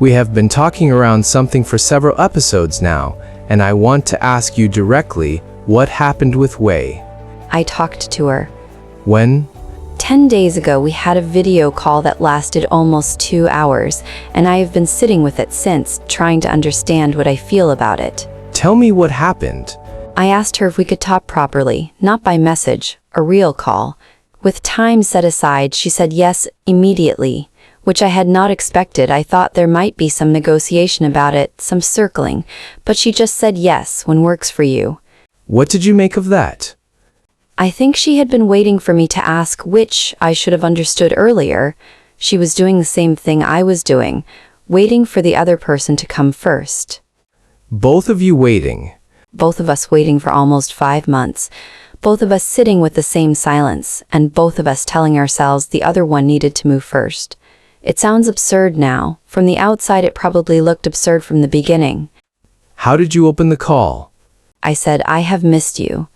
We have been talking around something for several episodes now, and I want to ask you directly, what happened with Wei? I talked to her. When? 10 days ago, we had a video call that lasted almost 2 hours, and I have been sitting with it since, trying to understand what I feel about it. Tell me what happened. I asked her if we could talk properly, not by message, a real call. With time set aside, she said yes immediately, which I had not expected. I thought there might be some negotiation about it, some circling, but she just said yes when works for you. What did you make of that? I think she had been waiting for me to ask, which I should have understood earlier. She was doing the same thing I was doing, waiting for the other person to come first. Both of you waiting. Both of us waiting for almost 5 months. Both of us sitting with the same silence, and both of us telling ourselves the other one needed to move first. It sounds absurd now. From the outside, it probably looked absurd from the beginning. How did you open the call? I said, I have missed you,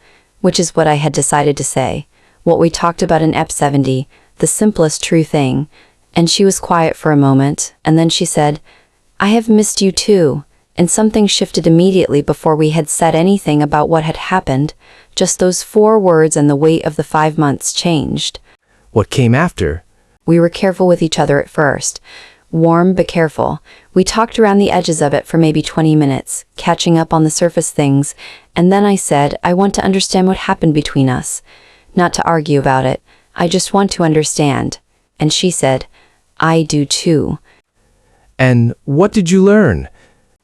which is what I had decided to say, what we talked about in EP70, the simplest true thing. And she was quiet for a moment, and then she said, I have missed you too. And something shifted immediately before we had said anything about what had happened. Just those 4 words and the weight of the 5 months changed. What came after? We were careful with each other at first. Warm but careful. We talked around the edges of it for maybe 20 minutes, catching up on the surface things, and then I said, I want to understand what happened between us. Not to argue about it. I just want to understand. And she said, I do too. And what did you learn?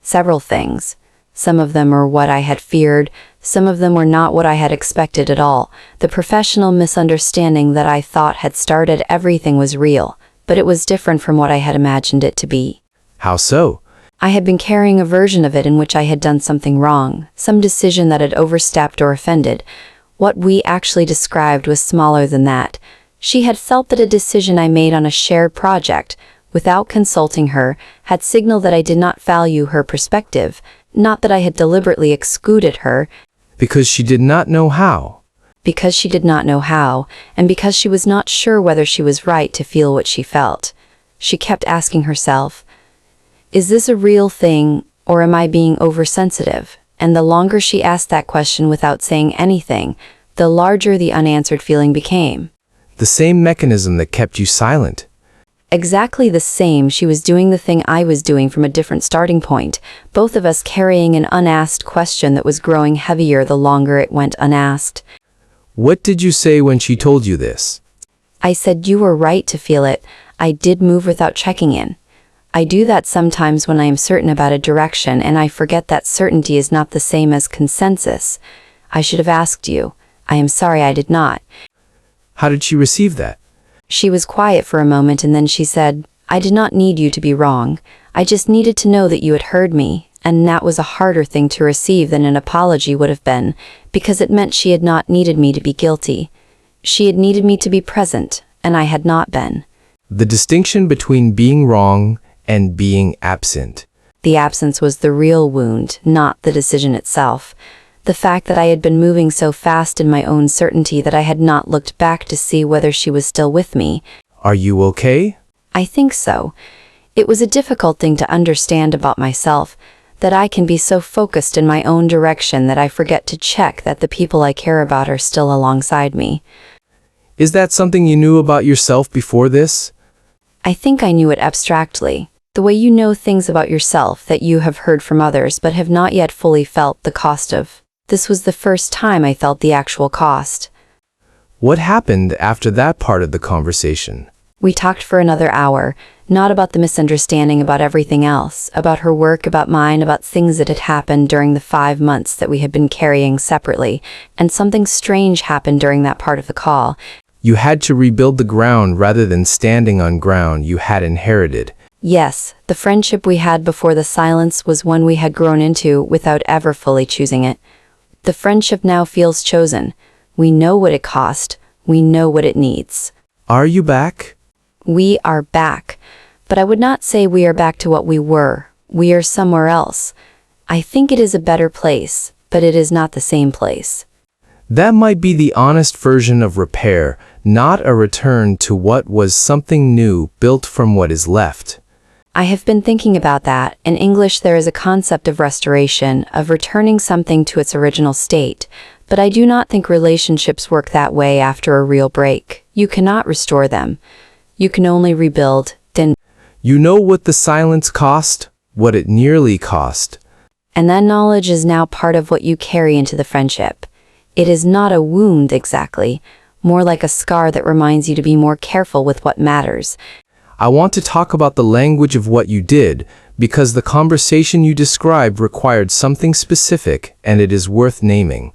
Several things. Some of them were what I had feared, some of them were not what I had expected at all. The professional misunderstanding that I thought had started everything was real, but it was different from what I had imagined it to be. How so? I had been carrying a version of it in which I had done something wrong, some decision that had overstepped or offended. What we actually described was smaller than that. She had felt that a decision I made on a shared project, without consulting her, had signaled that I did not value her perspective, not that I had deliberately excluded her. Because she did not know how. Because she did not know how, and because she was not sure whether she was right to feel what she felt. She kept asking herself, is this a real thing, or am I being oversensitive? And the longer she asked that question without saying anything, the larger the unanswered feeling became. The same mechanism that kept you silent. Exactly the same. She was doing the thing I was doing from a different starting point, both of us carrying an unasked question that was growing heavier the longer it went unasked. What did you say when she told you this? I said you were right to feel it. I did move without checking in. I do that sometimes when I am certain about a direction and I forget that certainty is not the same as consensus. I should have asked you. I am sorry I did not. How did she receive that? She was quiet for a moment and then she said, I did not need you to be wrong. I just needed to know that you had heard me, and that was a harder thing to receive than an apology would have been, because it meant she had not needed me to be guilty. She had needed me to be present, and I had not been. The distinction between being wrong and being absent. The absence was the real wound, not the decision itself. The fact that I had been moving so fast in my own certainty that I had not looked back to see whether she was still with me. Are you okay? I think so. It was a difficult thing to understand about myself, that I can be so focused in my own direction that I forget to check that the people I care about are still alongside me. Is that something you knew about yourself before this? I think I knew it abstractly. The way you know things about yourself that you have heard from others but have not yet fully felt the cost of. This was the first time I felt the actual cost. What happened after that part of the conversation? We talked for another hour, not about the misunderstanding, about everything else, about her work, about mine, about things that had happened during the 5 months that we had been carrying separately, and something strange happened during that part of the call. You had to rebuild the ground rather than standing on ground you had inherited. Yes, the friendship we had before the silence was one we had grown into without ever fully choosing it. The friendship now feels chosen. We know what it cost. We know what it needs. Are you back? We are back. But I would not say we are back to what we were. We are somewhere else. I think it is a better place, but it is not the same place. That might be the honest version of repair, not a return to what was something new built from what is left. I have been thinking about that. In English, there is a concept of restoration, of returning something to its original state, but I do not think relationships work that way after a real break. You cannot restore them. You can only rebuild, then. You know what the silence cost? What it nearly cost. And that knowledge is now part of what you carry into the friendship. It is not a wound exactly, more like a scar that reminds you to be more careful with what matters. I want to talk about the language of what you did, because the conversation you described required something specific, and it is worth naming.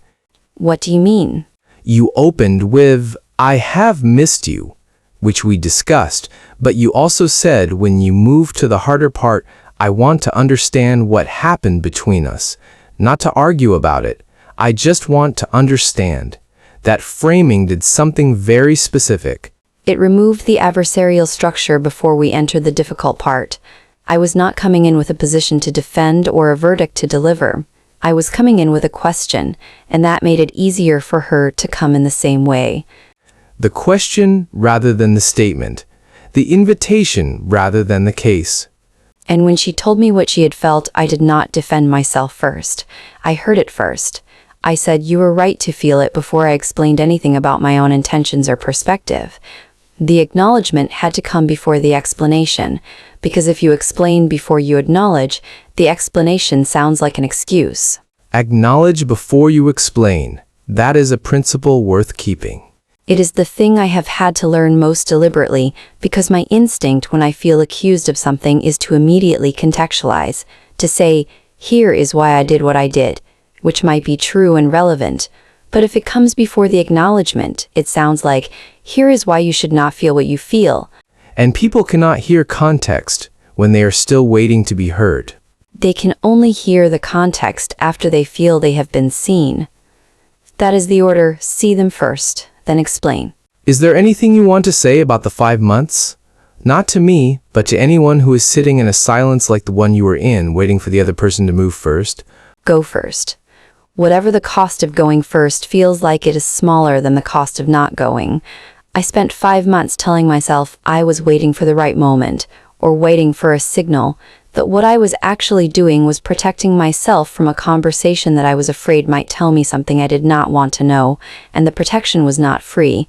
What do you mean? You opened with, "I have missed you," which we discussed, but you also said when you moved to the harder part, "I want to understand what happened between us, not to argue about it. I just want to understand." That framing did something very specific. It removed the adversarial structure before we entered the difficult part. I was not coming in with a position to defend or a verdict to deliver. I was coming in with a question, and that made it easier for her to come in the same way. The question rather than the statement. The invitation rather than the case. And when she told me what she had felt, I did not defend myself first. I heard it first. I said, "You were right to feel it," before I explained anything about my own intentions or perspective. The acknowledgement had to come before the explanation, because if you explain before you acknowledge, the explanation sounds like an excuse. Acknowledge before you explain. That is a principle worth keeping. It is the thing I have had to learn most deliberately, because my instinct when I feel accused of something is to immediately contextualize, to say, "Here is why I did what I did," which might be true and relevant. But if it comes before the acknowledgement, it sounds like, "Here is why you should not feel what you feel." And people cannot hear context when they are still waiting to be heard. They can only hear the context after they feel they have been seen. That is the order: see them first, then explain. Is there anything you want to say about the 5 months? Not to me, but to anyone who is sitting in a silence like the one you were in, waiting for the other person to move first. Go first. Whatever the cost of going first feels like it is smaller than the cost of not going. I spent 5 months telling myself I was waiting for the right moment, or waiting for a signal, that what I was actually doing was protecting myself from a conversation that I was afraid might tell me something I did not want to know, and the protection was not free.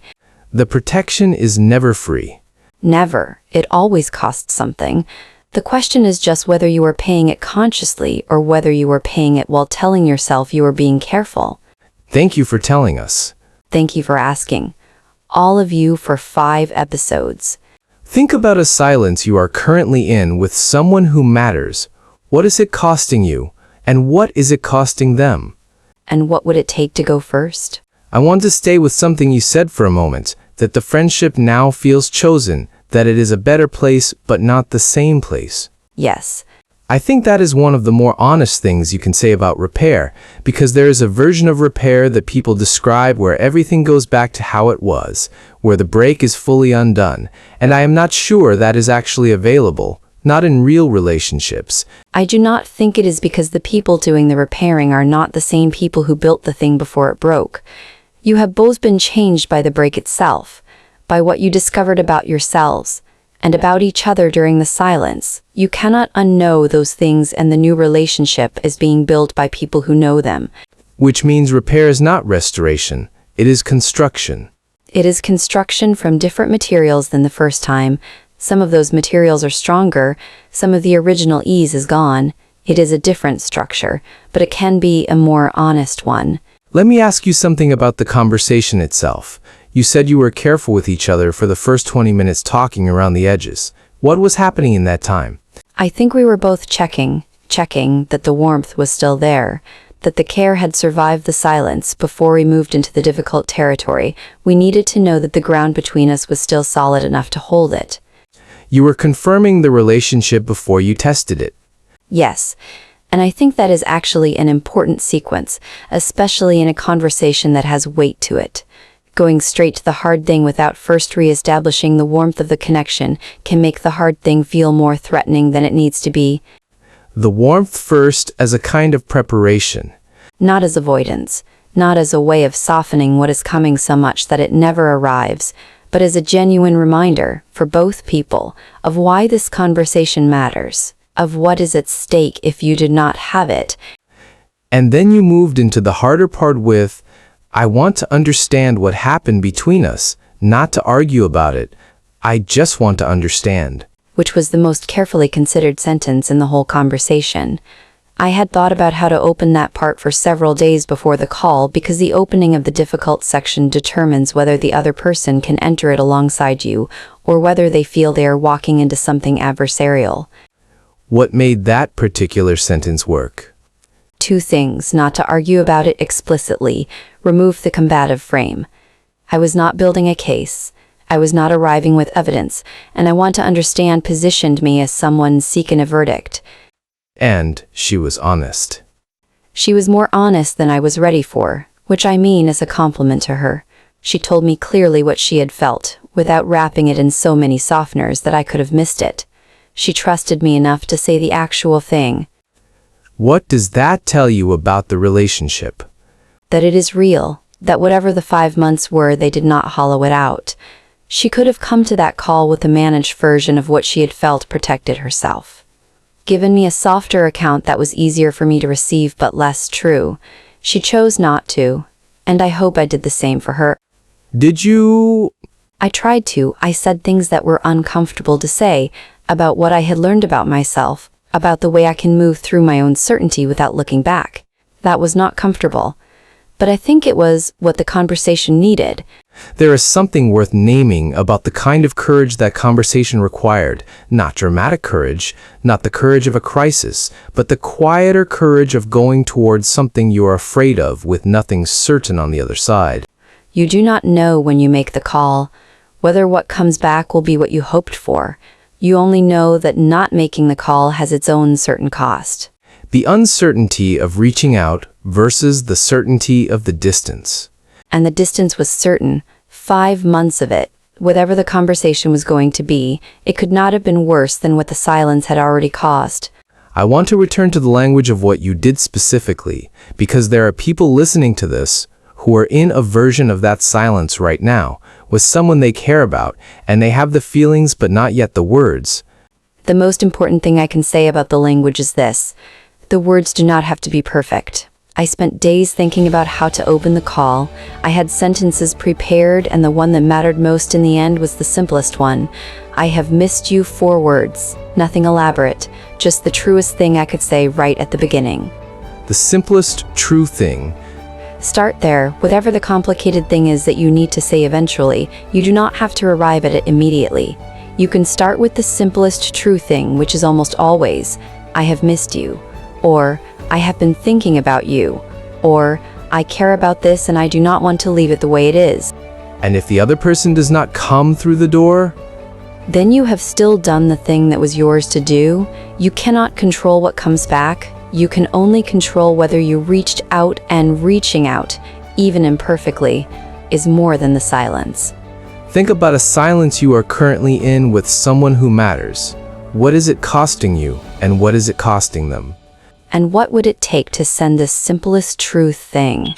The protection is never free. Never. It always costs something. The question is just whether you are paying it consciously or whether you are paying it while telling yourself you are being careful. Thank you for telling us. Thank you for asking. All of you for 5 episodes. Think about a silence you are currently in with someone who matters. What is it costing you? And what is it costing them? And what would it take to go first? I want to stay with something you said for a moment, that the friendship now feels chosen, that it is a better place but not the same place. Yes. I think that is one of the more honest things you can say about repair, because there is a version of repair that people describe where everything goes back to how it was, where the break is fully undone, and I am not sure that is actually available, not in real relationships. I do not think it is because the people doing the repairing are not the same people who built the thing before it broke. You have both been changed by the break itself, by what you discovered about yourselves, and about each other during the silence. You cannot unknow those things, and the new relationship is being built by people who know them. Which means repair is not restoration, it is construction. It is construction from different materials than the first time. Some of those materials are stronger, some of the original ease is gone. It is a different structure, but it can be a more honest one. Let me ask you something about the conversation itself. You said you were careful with each other for the first 20 minutes talking around the edges. What was happening in that time? I think we were both checking that the warmth was still there, that the care had survived the silence before we moved into the difficult territory. We needed to know that the ground between us was still solid enough to hold it. You were confirming the relationship before you tested it. Yes, and I think that is actually an important sequence, especially in a conversation that has weight to it. Going straight to the hard thing without first re-establishing the warmth of the connection can make the hard thing feel more threatening than it needs to be. The warmth first as a kind of preparation. Not as avoidance, not as a way of softening what is coming so much that it never arrives, but as a genuine reminder for both people of why this conversation matters, of what is at stake if you did not have it. And then you moved into the harder part with, I want to understand what happened between us, not to argue about it. I just want to understand. Which was the most carefully considered sentence in the whole conversation. I had thought about how to open that part for several days before the call because the opening of the difficult section determines whether the other person can enter it alongside you or whether they feel they are walking into something adversarial. What made that particular sentence work? 2 things: not to argue about it explicitly, remove the combative frame. I was not building a case. I was not arriving with evidence, and I want to understand positioned me as someone seeking a verdict. And she was honest. She was more honest than I was ready for, which I mean as a compliment to her. She told me clearly what she had felt, without wrapping it in so many softeners that I could have missed it. She trusted me enough to say the actual thing. What does that tell you about the relationship? That it is real, that whatever the 5 months were, they did not hollow it out. She could have come to that call with a managed version of what she had felt, protected herself. Given me a softer account that was easier for me to receive but less true. She chose not to, and I hope I did the same for her. Did you? I tried to. I said things that were uncomfortable to say, about what I had learned about myself, about the way I can move through my own certainty without looking back. That was not comfortable. But I think it was what the conversation needed. There is something worth naming about the kind of courage that conversation required. Not dramatic courage, not the courage of a crisis, but the quieter courage of going towards something you are afraid of with nothing certain on the other side. You do not know when you make the call, whether what comes back will be what you hoped for. You only know that not making the call has its own certain cost. The uncertainty of reaching out versus the certainty of the distance. And the distance was certain, 5 months of it. Whatever the conversation was going to be, it could not have been worse than what the silence had already caused. I want to return to the language of what you did specifically, because there are people listening to this who are in a version of that silence right now, with someone they care about, and they have the feelings but not yet the words. The most important thing I can say about the language is this: the words do not have to be perfect. I spent days thinking about how to open the call. I had sentences prepared, and the one that mattered most in the end was the simplest one. I have missed you, 4 words. Nothing elaborate, just the truest thing I could say right at the beginning. The simplest true thing. Start there. Whatever the complicated thing is that you need to say eventually, you do not have to arrive at it immediately. You can start with the simplest true thing, which is almost always, I have missed you, or I have been thinking about you, or I care about this and I do not want to leave it the way it is. And if the other person does not come through the door, then you have still done the thing that was yours to do. You cannot control what comes back. You can only control whether you reached out, and reaching out, even imperfectly, is more than the silence. think about a silence you are currently in with someone who matters. What is it costing you, and what is it costing them? And what would it take to send the simplest truth thing?